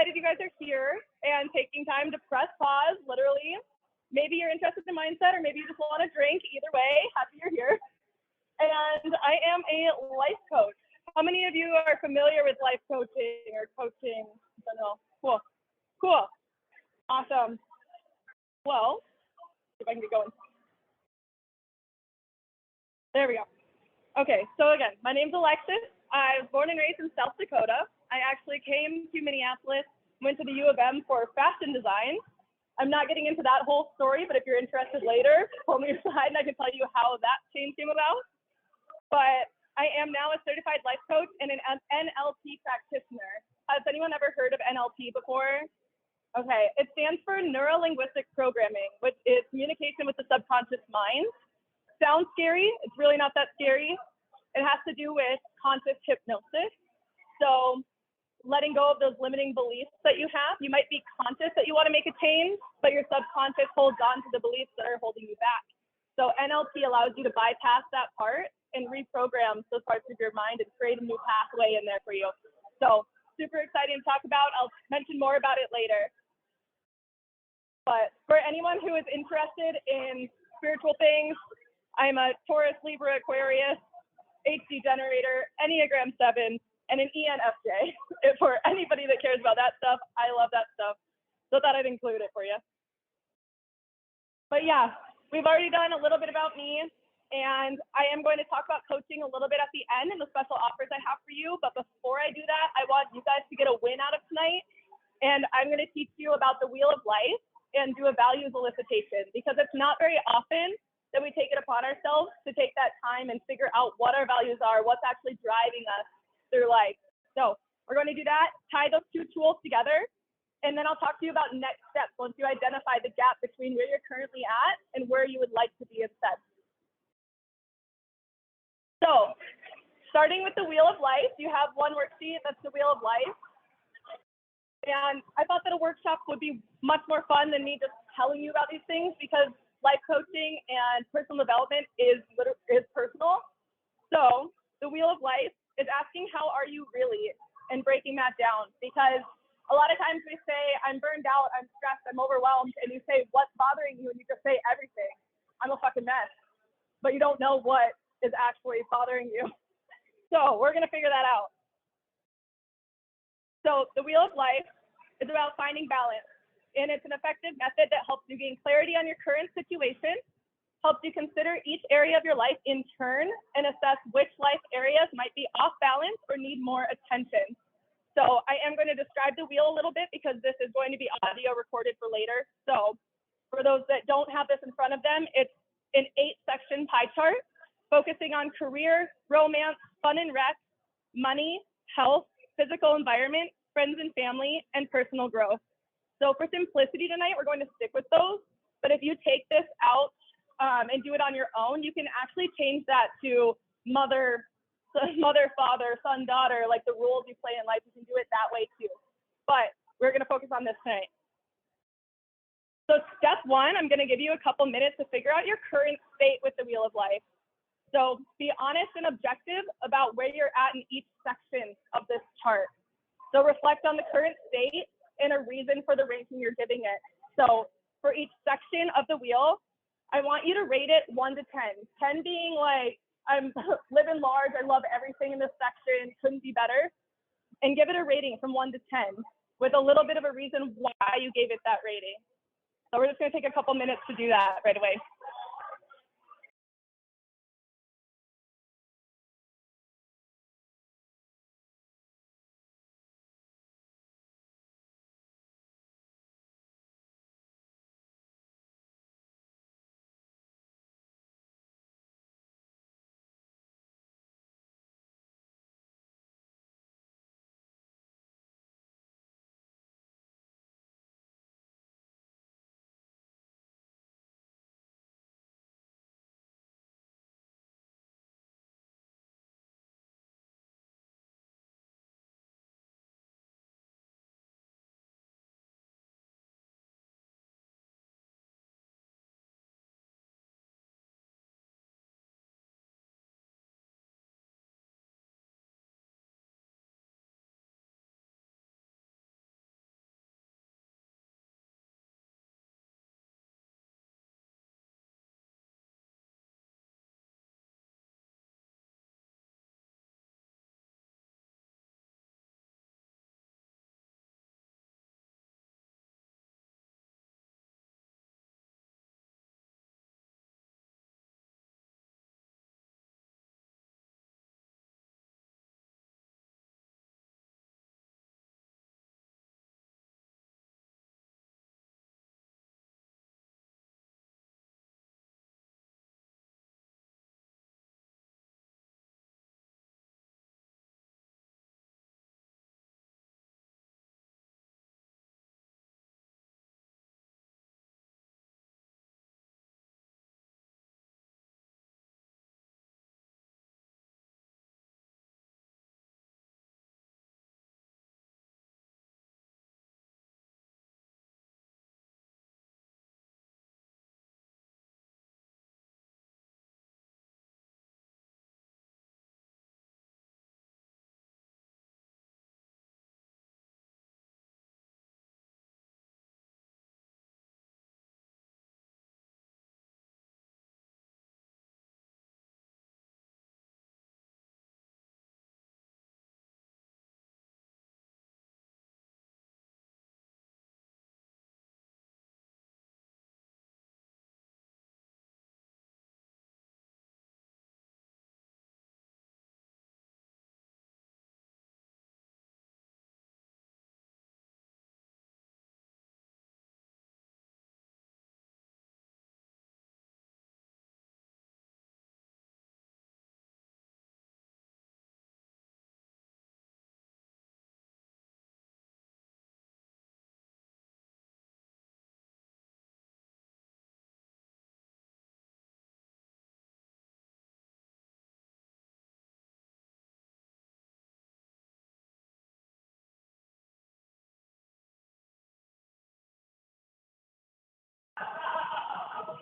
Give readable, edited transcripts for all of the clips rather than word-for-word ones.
excited you guys are here and taking time to press pause, literally. Maybe you're interested in mindset, or maybe you just want to drink. Either way, happy you're here. And I am a life coach. How many of you are familiar with life coaching or coaching? I don't know. Cool. Cool. Awesome. Well, if I can get going. There we go. Okay, so again, my name's Alexis. I was born and raised in South Dakota. I actually came to Minneapolis, went to the U of M for fashion design. I'm not getting into that whole story, but if you're interested later, pull me aside and I can tell you how that change came about. But I am now a certified life coach and an NLP practitioner. Has anyone ever heard of NLP before? Okay, it stands for Neuro-Linguistic Programming, which is communication with the subconscious mind. Sounds scary, it's really not that scary. It has to do with conscious hypnosis. So letting go of those limiting beliefs that you have. You might be conscious that you want to make a change, but your subconscious holds on to the beliefs that are holding you back. So NLP allows you to bypass that part and reprogram those parts of your mind and create a new pathway in there for you. So super exciting to talk about. I'll mention more about it later. But for anyone who is interested in spiritual things, I'm a Taurus, Libra, Aquarius, HD generator, Enneagram 7, and an ENFJ. For anybody that cares about that stuff, I love that stuff. So thought I'd include it for you. But yeah, we've already done a little bit about me, and I am going to talk about coaching a little bit at the end and the special offers I have for you. But before I do that, I want you guys to get a win out of tonight. And I'm going to teach you about the wheel of life and do a values elicitation, because it's not very often that we take it upon ourselves to take that time and figure out what our values are, what's actually driving us through life. So we're going to do that, tie those two tools together, and then I'll talk to you about next steps once you identify the gap between where you're currently at and where you would like to be instead. So starting with the wheel of life, you have one worksheet, that's the wheel of life. And I thought that a workshop would be much more fun than me just telling you about these things, because life coaching and personal development is personal. So the wheel of life is asking, how are you really, and breaking that down. Because a lot of times we say, I'm burned out, I'm stressed, I'm overwhelmed, and you say, what's bothering you? And you just say everything. I'm a fucking mess. But you don't know what is actually bothering you. So we're gonna figure that out. So the wheel of life is about finding balance. And it's an effective method that helps you gain clarity on your current situation, helps you consider each area of your life in turn, and assess which life areas might be off balance or need more attention. So I am going to describe the wheel a little bit, because this is going to be audio recorded for later. So for those that don't have this in front of them, it's an 8-section pie chart focusing on career, romance, fun and rest, money, health, physical environment, friends and family, and personal growth. So for simplicity tonight, we're going to stick with those. But if you take this out and do it on your own, you can actually change that to mother, father, son, daughter, like the roles you play in life. You can do it that way too. But we're going to focus on this tonight. So step one, I'm going to give you a couple minutes to figure out your current state with the wheel of life. So be honest and objective about where you're at in each section of this chart. So reflect on the current state and a reason for the ranking you're giving it. So for each section of the wheel, I want you to rate it 1 to 10. 10 being like, I'm living large, I love everything in this section, couldn't be better. And give it a rating from 1 to 10 with a little bit of a reason why you gave it that rating. So we're just gonna take a couple minutes to do that right away.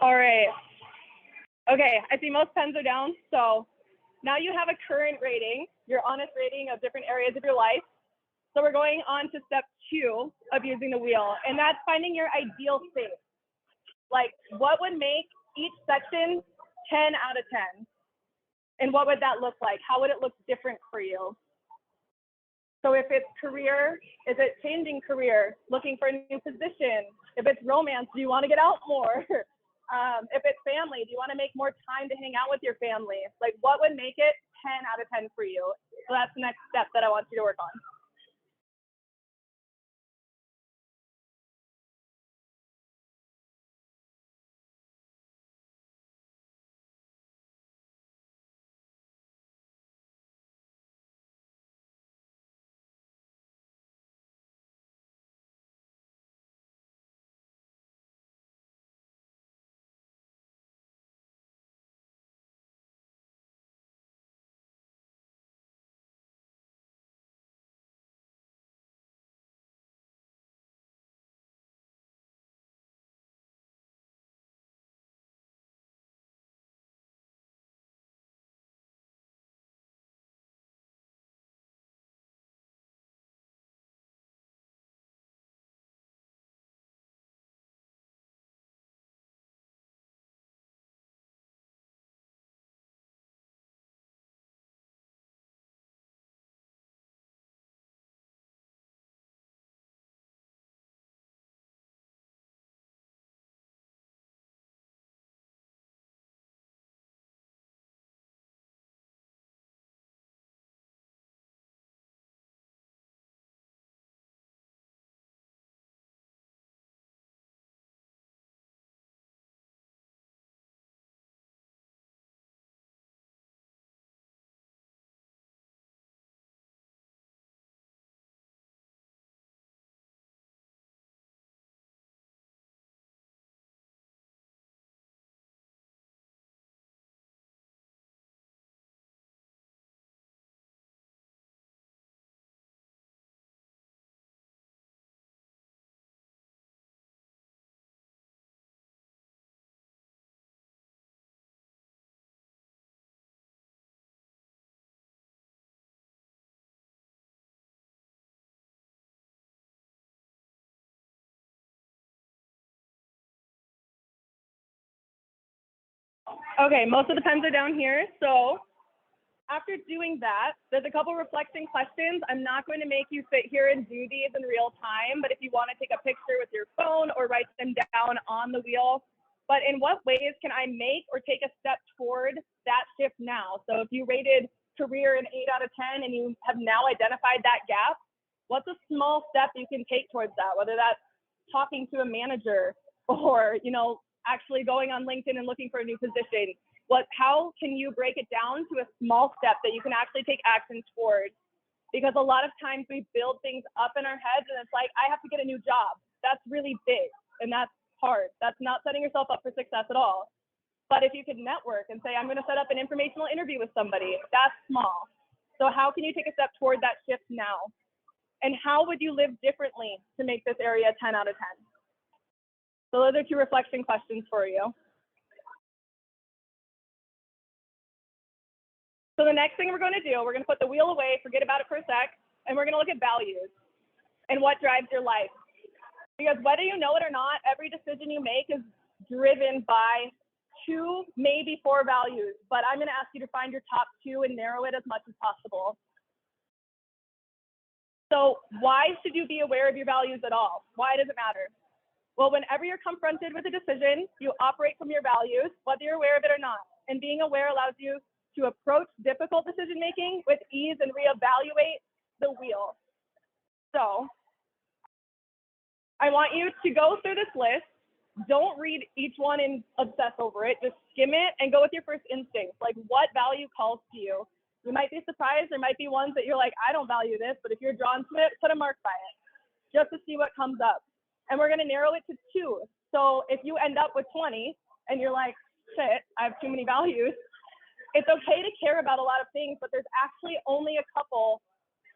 All right. Okay, I see most pens are down. So now you have a current rating, your honest rating of different areas of your life. So we're going on to step 2 of using the wheel, and that's finding your ideal state. Like, what would make each section 10 out of 10? And what would that look like? How would it look different for you? So if it's career, is it changing career, looking for a new position? If it's romance, do you want to get out more? If it's family, do you want to make more time to hang out with your family? Like, what would make it 10 out of 10 for you? So that's the next step that I want you to work on. Okay, most of the pens are down here. So after doing that, there's a couple reflection questions. I'm not going to make you sit here and do these in real time, but if you want to take a picture with your phone or write them down on the wheel. But in what ways can I make or take a step toward that shift now? So if you rated career an 8 out of 10 and you have now identified that gap, what's a small step you can take towards that? Whether that's talking to a manager or, actually going on LinkedIn and looking for a new position. How can you break it down to a small step that you can actually take action towards? Because a lot of times we build things up in our heads and it's like, I have to get a new job. That's really big and that's hard. That's not setting yourself up for success at all. But if you could network and say, I'm going to set up an informational interview with somebody, that's small. So how can you take a step toward that shift now? And how would you live differently to make this area 10 out of 10? So those are 2 reflection questions for you. So the next thing we're going to do, we're going to put the wheel away, forget about it for a sec, and we're going to look at values and what drives your life. Because whether you know it or not, every decision you make is driven by 2, maybe 4 values. But I'm going to ask you to find your top 2 and narrow it as much as possible. So why should you be aware of your values at all? Why does it matter? Well, whenever you're confronted with a decision, you operate from your values, whether you're aware of it or not. And being aware allows you to approach difficult decision-making with ease and reevaluate the wheel. So I want you to go through this list. Don't read each one and obsess over it. Just skim it and go with your first instinct. Like, what value calls to you? You might be surprised. There might be ones that you're like, I don't value this, but if you're drawn to it, put a mark by it just to see what comes up. And we're going to narrow it to 2. So if you end up with 20 and you're like, shit, I have too many values, it's okay to care about a lot of things, but there's actually only a couple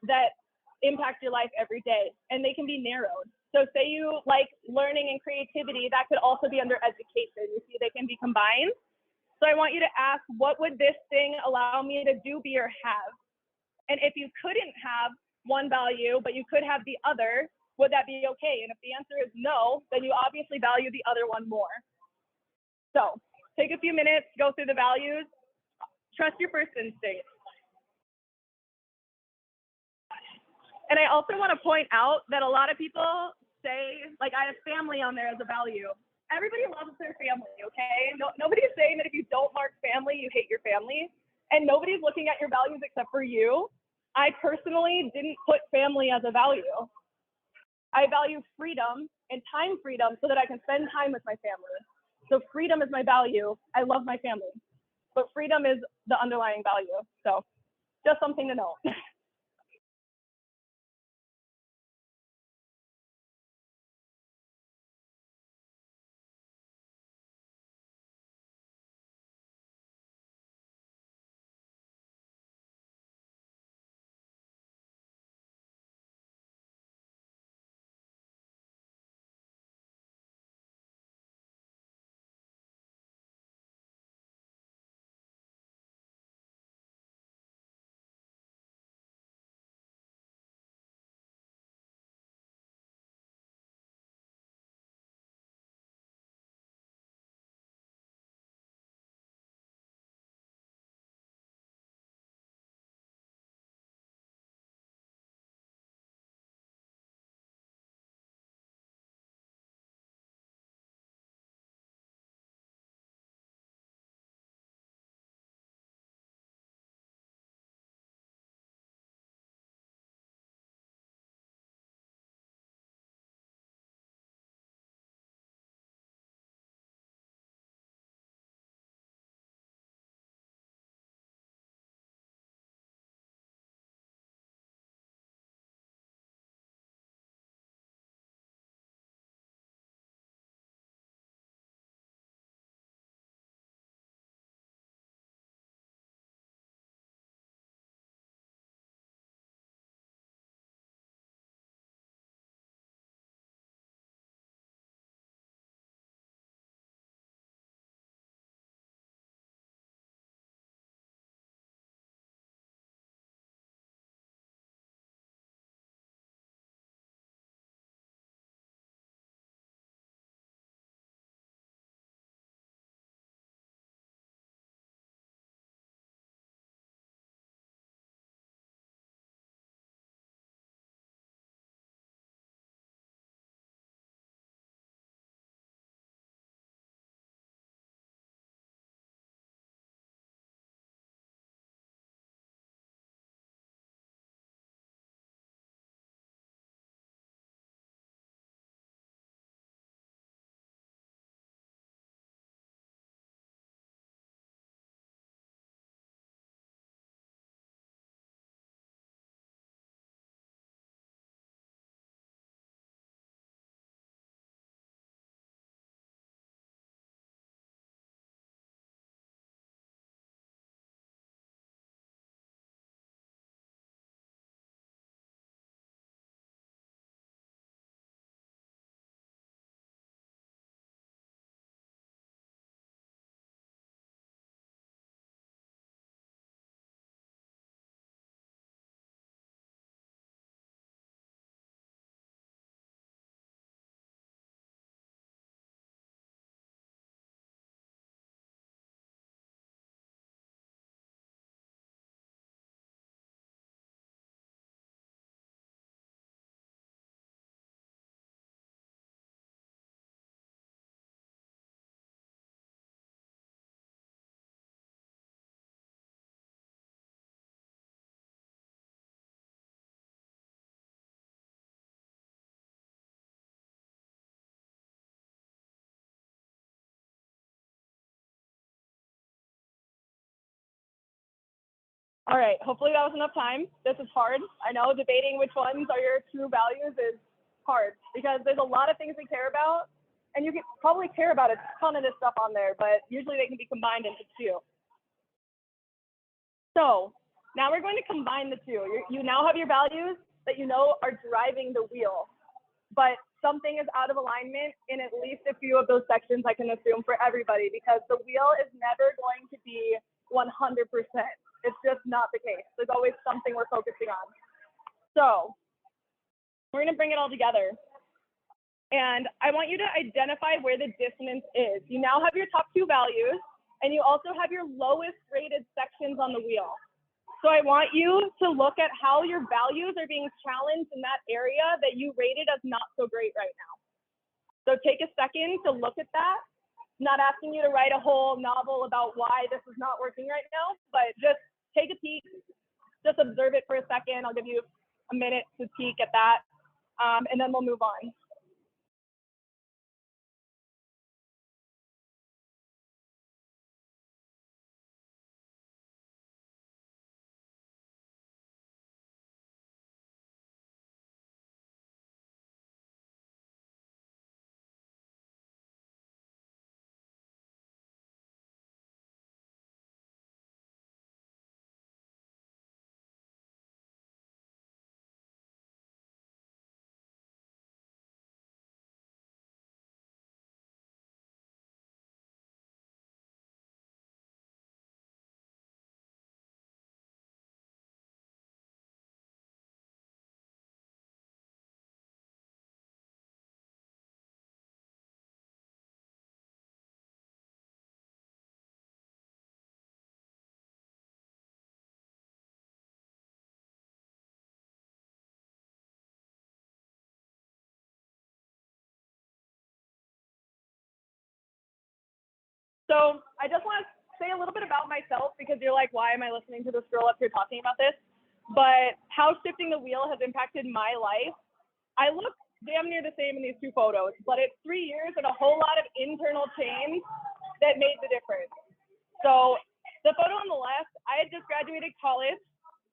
that impact your life every day, and they can be narrowed. So say you like learning and creativity, that could also be under education. You see they can be combined. So I want you to ask, what would this thing allow me to do, be, or have? And if you couldn't have one value, but you could have the other, would that be okay? And if the answer is no, then you obviously value the other one more. So take a few minutes, go through the values, trust your first instinct. And I also want to point out that a lot of people say, like, I have family on there as a value. Everybody loves their family, okay? Nobody's saying that if you don't mark family, you hate your family. And nobody's looking at your values except for you. I personally didn't put family as a value. I value freedom and time freedom so that I can spend time with my family. So freedom is my value. I love my family. But freedom is the underlying value. So just something to note. All right, hopefully that was enough time. This is hard. I know debating which ones are your true values is hard because there's a lot of things we care about, and you can probably care about a ton of this stuff on there, but usually they can be combined into two. So now we're going to combine the two. You now have your values that you know are driving the wheel. but something is out of alignment in at least a few of those sections, I can assume, for everybody, because the wheel is never going to be 100%. It's just not the case. There's always something we're focusing on. So we're going to bring it all together. And I want you to identify where the dissonance is. You now have your top two values, and you also have your lowest rated sections on the wheel. So I want you to look at how your values are being challenged in that area that you rated as not so great right now. So take a second to look at that. I'm not asking you to write a whole novel about why this is not working right now, but just take a peek, just observe it for a second. I'll give you a minute to peek at that, and then we'll move on. So I just want to say a little bit about myself, because you're like, why am I listening to this girl up here talking about this? But how shifting the wheel has impacted my life. I look damn near the same in these two photos, but it's 3 years and a whole lot of internal change that made the difference. So the photo on the left, I had just graduated college.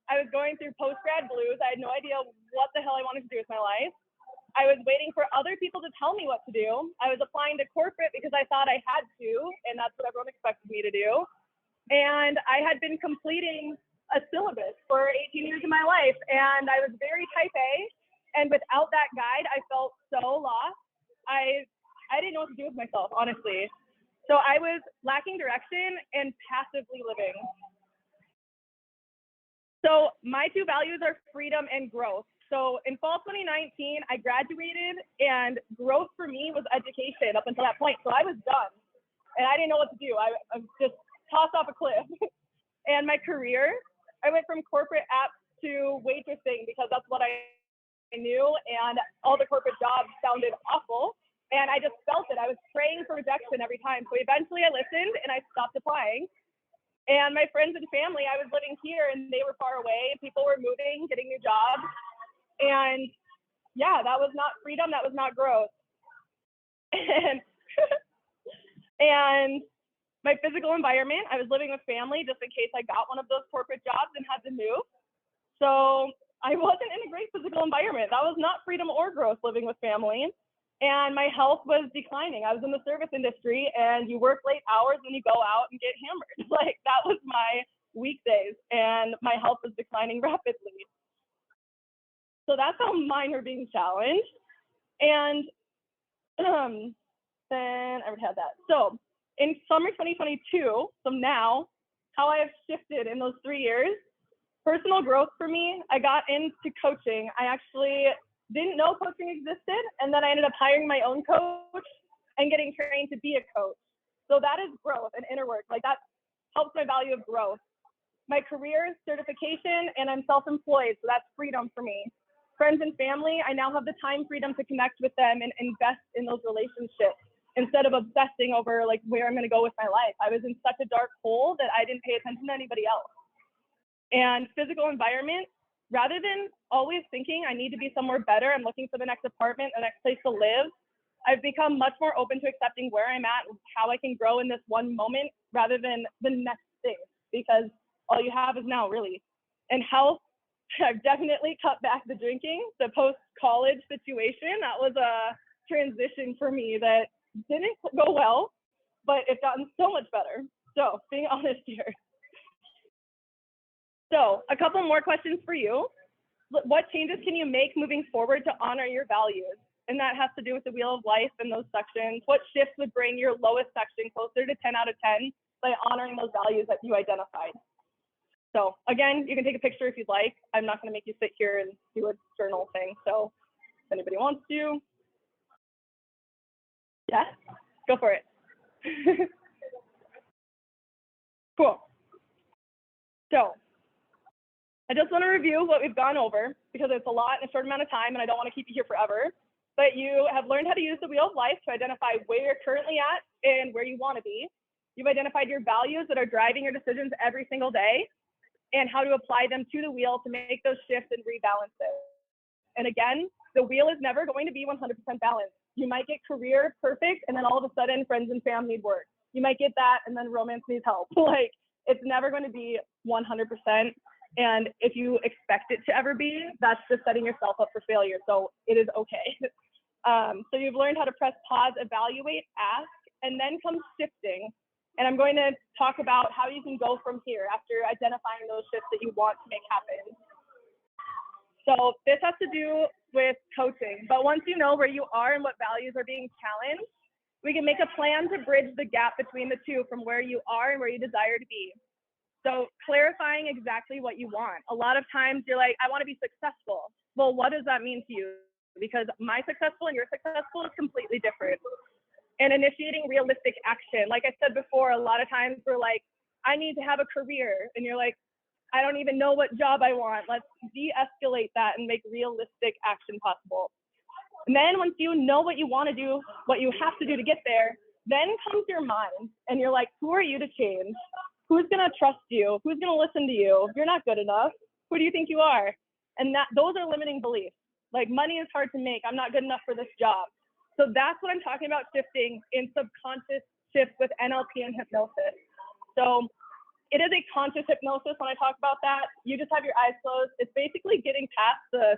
I was going through post-grad blues. I had no idea what the hell I wanted to do with my life. I was waiting for other people to tell me what to do. I was applying to corporate because I thought I had to, and that's what everyone expected me to do. And I had been completing a syllabus for 18 years of my life, and I was very type A. And without that guide, I felt so lost. I didn't know what to do with myself, honestly. So I was lacking direction and passively living. So my two values are freedom and growth. So in fall 2019, I graduated, and growth for me was education up until that point. So I was done, and I didn't know what to do. I was just tossed off a cliff. And my career, I went from corporate apps to waitressing because that's what I knew, and all the corporate jobs sounded awful. And I just felt it. I was praying for rejection every time. So eventually I listened and I stopped applying. And my friends and family, I was living here and they were far away. People were moving, getting new jobs. And yeah, that was not freedom. That was not growth. And my physical environment, I was living with family just in case I got one of those corporate jobs and had to move. So I wasn't in a great physical environment. That was not freedom or growth, living with family. And my health was declining. I was in the service industry, and you work late hours and you go out and get hammered. Like, that was my weekdays, and my health was declining rapidly. So that's how mine were being challenged. And then I would have that. So in summer 2022, so now, how I have shifted in those 3 years, personal growth for me, I got into coaching. I actually didn't know coaching existed, and then I ended up hiring my own coach and getting trained to be a coach. So that is growth and inner work. Like, that helps my value of growth. My career, certification, and I'm self-employed, so that's freedom for me. Friends and family, I now have the time freedom to connect with them and invest in those relationships instead of obsessing over like where I'm going to go with my life. I was in such a dark hole that I didn't pay attention to anybody else. And physical environment, rather than always thinking I need to be somewhere better, I'm looking for the next apartment, the next place to live, I've become much more open to accepting where I'm at and how I can grow in this one moment rather than the next thing, because all you have is now, really. And health, I've definitely cut back the drinking. The post-college situation, that was a transition for me that didn't go well, but it's gotten so much better. So being honest here. So a couple more questions for you. What changes can you make moving forward to honor your values? and that has to do with the wheel of life and those sections. What shifts would bring your lowest section closer to 10 out of 10 by honoring those values that you identified? So again, you can take a picture if you'd like. I'm not going to make you sit here and do a journal thing. So if anybody wants to, yeah, go for it. Cool. So I just want to review what we've gone over because it's a lot in a short amount of time and I don't want to keep you here forever. But you have learned how to use the wheel of life to identify where you're currently at and where you want to be. You've identified your values that are driving your decisions every single day and how to apply them to the wheel to make those shifts and rebalance it. And again, the wheel is never going to be 100% balanced. You might get career perfect and then all of a sudden friends and family need work. You might get that and then romance needs help. Like, it's never going to be 100%. And if you expect it to ever be, that's just setting yourself up for failure. So it is okay. So you've learned how to press pause, evaluate, ask, and then comes shifting. And I'm going to talk about how you can go from here after identifying those shifts that you want to make happen. So this has to do with coaching, but once you know where you are and what values are being challenged, we can make a plan to bridge the gap between the two from where you are and where you desire to be. So clarifying exactly what you want. A lot of times you're like, I want to be successful. Well, what does that mean to you? Because my successful and your successful is completely different. And initiating realistic action. Like I said before, a lot of times we're like, I need to have a career. And you're like, I don't even know what job I want. Let's de-escalate that and make realistic action possible. And then once you know what you want to do, what you have to do to get there, then comes your mind. And you're like, who are you to change? Who's going to trust you? Who's going to listen to you? You're not good enough. Who do you think you are? And those are limiting beliefs. Like, money is hard to make. I'm not good enough for this job. So that's what I'm talking about, shifting in subconscious shifts with NLP and hypnosis. So it is a conscious hypnosis when I talk about that. You just have your eyes closed. It's basically getting past the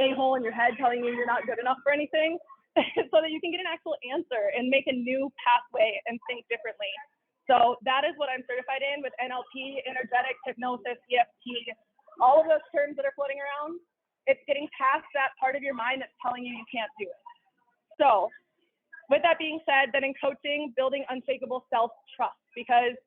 a-hole in your head telling you you're not good enough for anything so that you can get an actual answer and make a new pathway and think differently. So that is what I'm certified in with NLP, energetic hypnosis, EFT, all of those terms that are floating around. It's getting past that part of your mind that's telling you you can't do it. So with that being said, then in coaching, building unshakable self-trust, because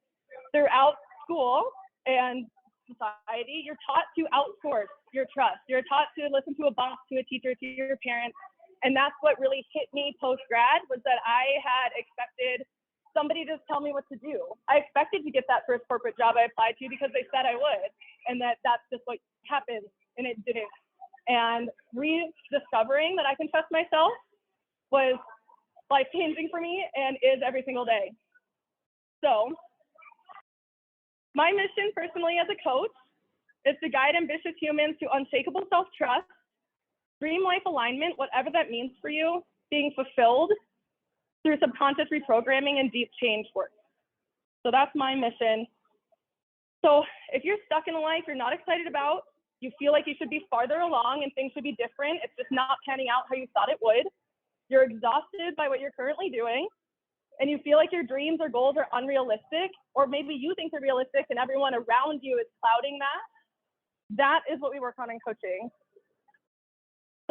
throughout school and society, you're taught to outsource your trust. You're taught to listen to a boss, to a teacher, to your parents. And that's what really hit me post-grad, was that I had expected somebody to tell me what to do. I expected to get that first corporate job I applied to because they said I would, and that's just what happened, and it didn't. And rediscovering that I can trust myself was life-changing for me and is every single day. So my mission personally as a coach is to guide ambitious humans to unshakable self-trust, dream life alignment, whatever that means for you, being fulfilled through subconscious reprogramming and deep change work. So that's my mission. So if you're stuck in a life you're not excited about, you feel like you should be farther along and things should be different, it's just not panning out how you thought it would, you're exhausted by what you're currently doing, and you feel like your dreams or goals are unrealistic, or maybe you think they're realistic and everyone around you is clouding that, that is what we work on in coaching.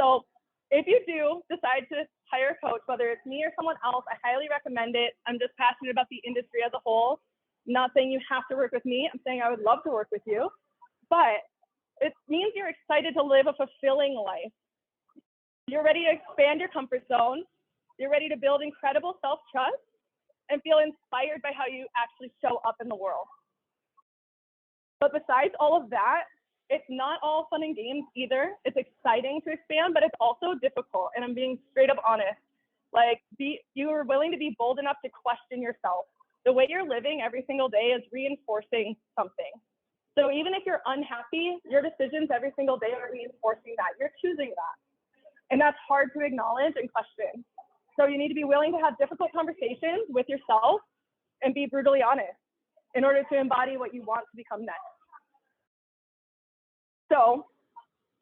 So if you do decide to hire a coach, whether it's me or someone else, I highly recommend it. I'm just passionate about the industry as a whole. I'm not saying you have to work with me. I'm saying I would love to work with you, but it means you're excited to live a fulfilling life. You're ready to expand your comfort zone. You're ready to build incredible self-trust and feel inspired by how you actually show up in the world. But besides all of that, it's not all fun and games either. It's exciting to expand, but it's also difficult. And I'm being straight up honest. Like, you are willing to be bold enough to question yourself. The way you're living every single day is reinforcing something. So even if you're unhappy, your decisions every single day are reinforcing that. You're choosing that. And that's hard to acknowledge and question. So you need to be willing to have difficult conversations with yourself and be brutally honest in order to embody what you want to become next. So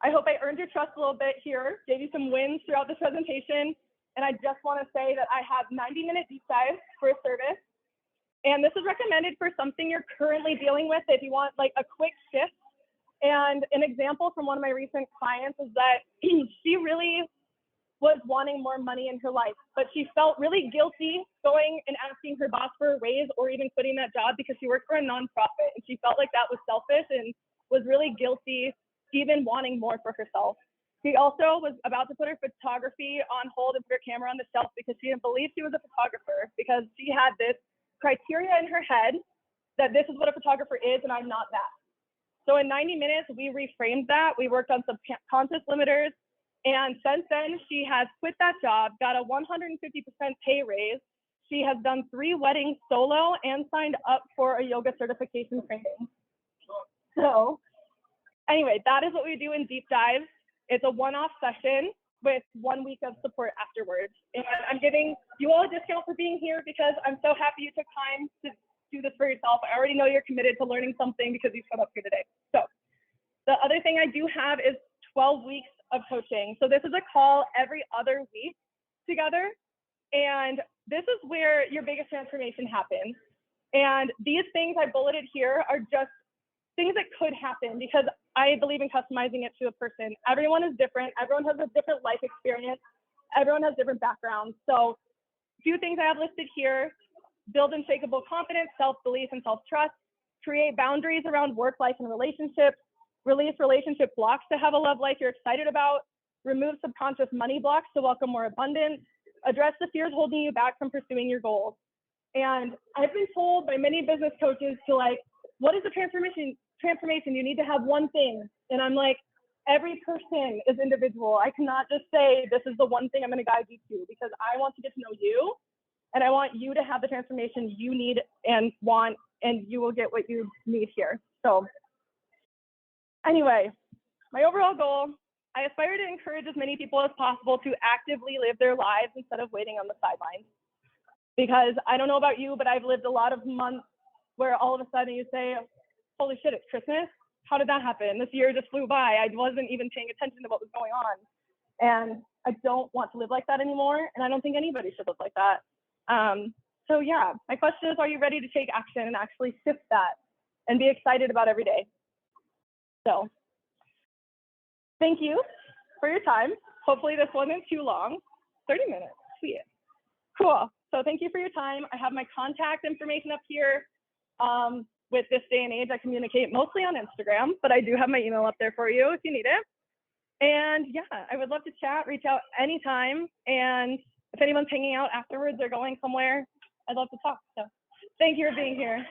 I hope I earned your trust a little bit here, gave you some wins throughout this presentation. And I just want to say that I have 90-minute deep dives for a service. And this is recommended for something you're currently dealing with if you want like a quick shift. And an example from one of my recent clients is that she really was wanting more money in her life, but she felt really guilty going and asking her boss for a raise or even quitting that job because she worked for a nonprofit, and she felt like that was selfish and was really guilty even wanting more for herself. She also was about to put her photography on hold and put her camera on the shelf because she didn't believe she was a photographer, because she had this criteria in her head that this is what a photographer is and I'm not that. So in 90 minutes, we reframed that. We worked on subconscious limiters. And since then, she has quit that job, got a 150% pay raise. She has done 3 weddings solo and signed up for a yoga certification training. So anyway, that is what we do in deep dives. It's a one-off session with 1 week of support afterwards. And I'm giving you all a discount for being here because I'm so happy you took time to do this for yourself. I already know you're committed to learning something because you showed up here today. So the other thing I do have is 12 weeks of coaching. So this is a call every other week together. And this is where your biggest transformation happens. And these things I bulleted here are just things that could happen because I believe in customizing it to a person. Everyone is different. Everyone has a different life experience. Everyone has different backgrounds. So a few things I have listed here: build unshakable confidence, self-belief, and self-trust, create boundaries around work, life, and relationships, release relationship blocks to have a love life you're excited about, remove subconscious money blocks to welcome more abundance, address the fears holding you back from pursuing your goals. And I've been told by many business coaches to, like, what is the transformation? You need to have one thing. And I'm like, every person is individual. I cannot just say, this is the one thing I'm going to guide you to, because I want to get to know you. And I want you to have the transformation you need and want, and you will get what you need here. So anyway, my overall goal, I aspire to encourage as many people as possible to actively live their lives instead of waiting on the sidelines. Because I don't know about you, but I've lived a lot of months where all of a sudden you say, holy shit, it's Christmas. How did that happen? This year just flew by. I wasn't even paying attention to what was going on. And I don't want to live like that anymore. And I don't think anybody should live like that. So yeah, my question is, are you ready to take action and actually shift that and be excited about every day? So thank you for your time. Hopefully this wasn't too long. 30 minutes, sweet. Cool. So thank you for your time. I have my contact information up here. With this day and age, I communicate mostly on Instagram, but I do have my email up there for you if you need it. And yeah, I would love to chat, reach out anytime. And if anyone's hanging out afterwards or going somewhere, I'd love to talk. So thank you for being here.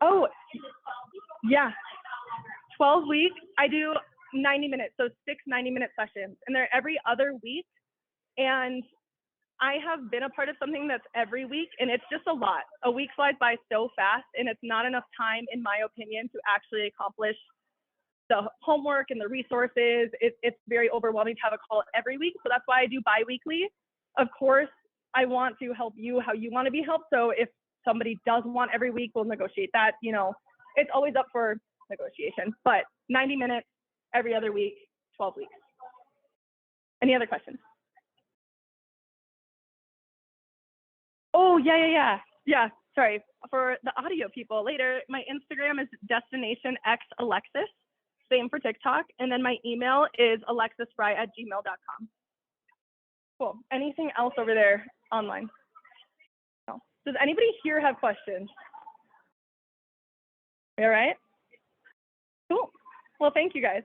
Oh, yeah. 12 weeks. I do 90 minutes, so 6 90-minute sessions, and they're every other week. And I have been a part of something that's every week, and it's just a lot. A week flies by so fast, and it's not enough time, in my opinion, to actually accomplish the homework and the resources. It's very overwhelming to have a call every week. So that's why I do bi-weekly. Of course, I want to help you how you want to be helped. So if somebody does want every week, we'll negotiate that. You know, it's always up for negotiation, but 90 minutes every other week, 12 weeks. Any other questions? Oh, yeah. Sorry, for the audio people later, my Instagram is DestinationXAlexis, same for TikTok. And then my email is alexisfrey@gmail.com. Cool. Anything else over there online? No. Does anybody here have questions? All right. Cool. Well, thank you guys.